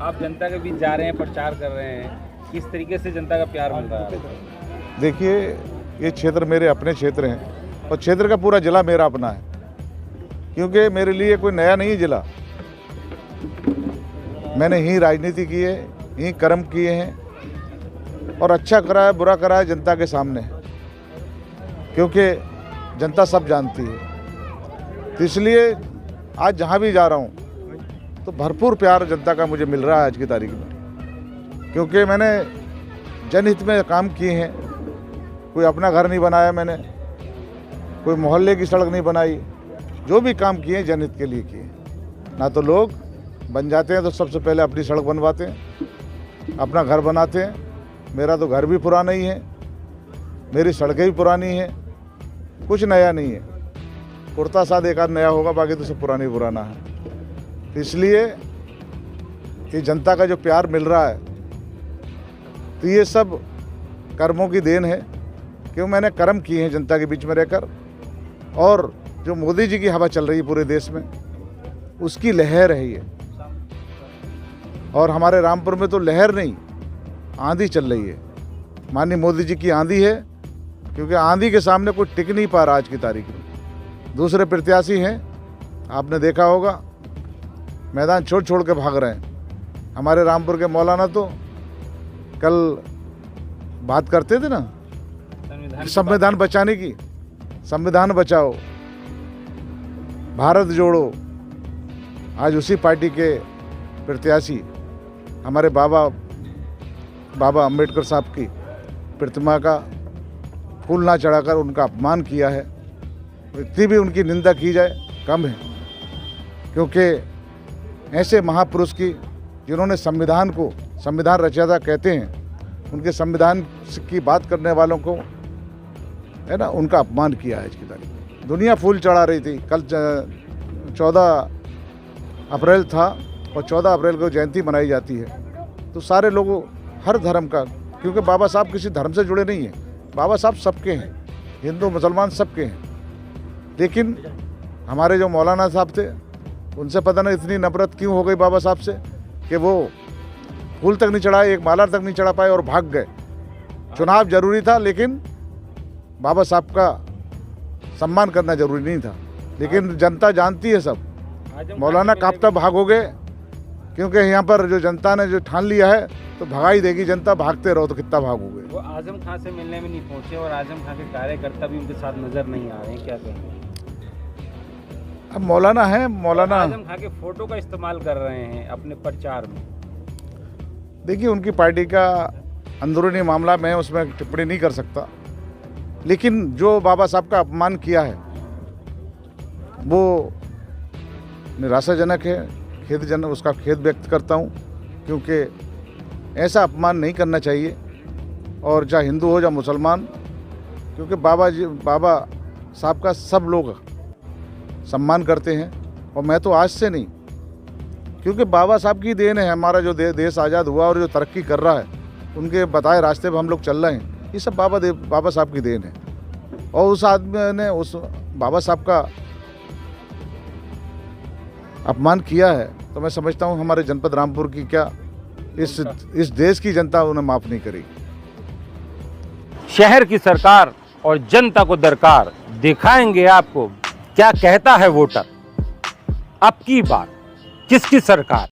आप जनता के बीच जा रहे हैं, प्रचार कर रहे हैं, किस तरीके से जनता का प्यार मिल रहा है? देखिए, ये क्षेत्र मेरे अपने क्षेत्र हैं और क्षेत्र का पूरा जिला मेरा अपना है, क्योंकि मेरे लिए कोई नया नहीं जिला। मैंने ही राजनीति की है, ही कर्म किए हैं और अच्छा करा है, बुरा करा है जनता के सामने, क्योंकि जनता सब जानती है। तो इसलिए आज जहाँ भी जा रहा हूँ तो भरपूर प्यार जनता का मुझे मिल रहा है आज की तारीख में, क्योंकि मैंने जनहित में काम किए हैं। कोई अपना घर नहीं बनाया मैंने, कोई मोहल्ले की सड़क नहीं बनाई, जो भी काम किए जनहित के लिए किए। ना तो लोग बन जाते हैं तो सबसे पहले अपनी सड़क बनवाते हैं, अपना घर बनाते हैं। मेरा तो घर भी पुराना ही है, मेरी सड़कें भी पुरानी हैं, कुछ नया नहीं है। कुर्ता साथ एक आध नया होगा, बाकी तो सब पुराना है। तो इसलिए ये जनता का जो प्यार मिल रहा है तो ये सब कर्मों की देन है, क्यों मैंने कर्म किए हैं जनता के बीच में रहकर। और जो मोदी जी की हवा चल रही है पूरे देश में, उसकी लहर है ये। और हमारे रामपुर में तो लहर नहीं, आंधी चल रही है। माननीय मोदी जी की आंधी है, क्योंकि आंधी के सामने कोई टिक नहीं पा रहा आज की तारीख में। दूसरे प्रत्याशी हैं, आपने देखा होगा, मैदान छोड़ के भाग रहे हैं। हमारे रामपुर के मौलाना तो कल बात करते थे ना संविधान बचाने की, संविधान बचाओ, भारत जोड़ो। आज उसी पार्टी के प्रत्याशी हमारे बाबा अम्बेडकर साहब की प्रतिमा का फूल ना चढ़ाकर उनका अपमान किया है। इतनी भी उनकी निंदा की जाए कम है, क्योंकि ऐसे महापुरुष की, जिन्होंने संविधान को संविधान रचयिता कहते हैं, उनके संविधान की बात करने वालों को है ना, उनका अपमान किया है। इसकी तारीख दुनिया फूल चढ़ा रही थी। कल 14 अप्रैल था और 14 अप्रैल को जयंती मनाई जाती है। तो सारे लोगों, हर धर्म का, क्योंकि बाबा साहब किसी धर्म से जुड़े नहीं हैं, बाबा साहब सबके हैं, हिंदू मुसलमान सबके हैं। लेकिन हमारे जो मौलाना साहब थे, उनसे पता नहीं इतनी नफरत क्यों हो गई बाबा साहब से कि वो फूल तक नहीं चढ़ाए, एक माला तक नहीं चढ़ा पाए और भाग गए। चुनाव जरूरी था, लेकिन बाबा साहब का सम्मान करना जरूरी नहीं था। लेकिन जनता जानती है सब, मौलाना काफ्ता भागोगे, क्योंकि यहाँ पर जो जनता ने जो ठान लिया है तो भगाई देगी जनता। भागते रहो तो कितना भागोगे। वो आजम खान से मिलने में नहीं पहुंचे और आजम खान के कार्यकर्ता भी उनके साथ नजर नहीं आ रहे हैं, क्या कहेंगे? अब मौलाना है, मौलाना आजम खान के फोटो का इस्तेमाल कर रहे हैं अपने प्रचार में। देखिए, उनकी पार्टी का अंदरूनी मामला, मैं उसमें टिप्पणी नहीं कर सकता। लेकिन जो बाबा साहब का अपमान किया है वो निराशाजनक है, खेदजनक, उसका खेद व्यक्त करता हूँ, क्योंकि ऐसा अपमान नहीं करना चाहिए। और चाहे हिंदू हो या मुसलमान, क्योंकि बाबा साहब का सब लोग सम्मान करते हैं। और मैं तो आज से नहीं, क्योंकि बाबा साहब की देन है। हमारा जो देश आज़ाद हुआ और जो तरक्की कर रहा है, उनके बताए रास्ते पर हम लोग चल रहे हैं, ये सब बाबा साहब की देन है। और उस आदमी ने उस बाबा साहब का अपमान किया है, तो मैं समझता हूँ हमारे जनपद रामपुर की क्या, इस देश की जनता उन्हें माफ़ नहीं करेगी। शहर की सरकार और जनता को दरकार, दिखाएंगे आपको क्या कहता है वोटर। अब की बार किसकी सरकार।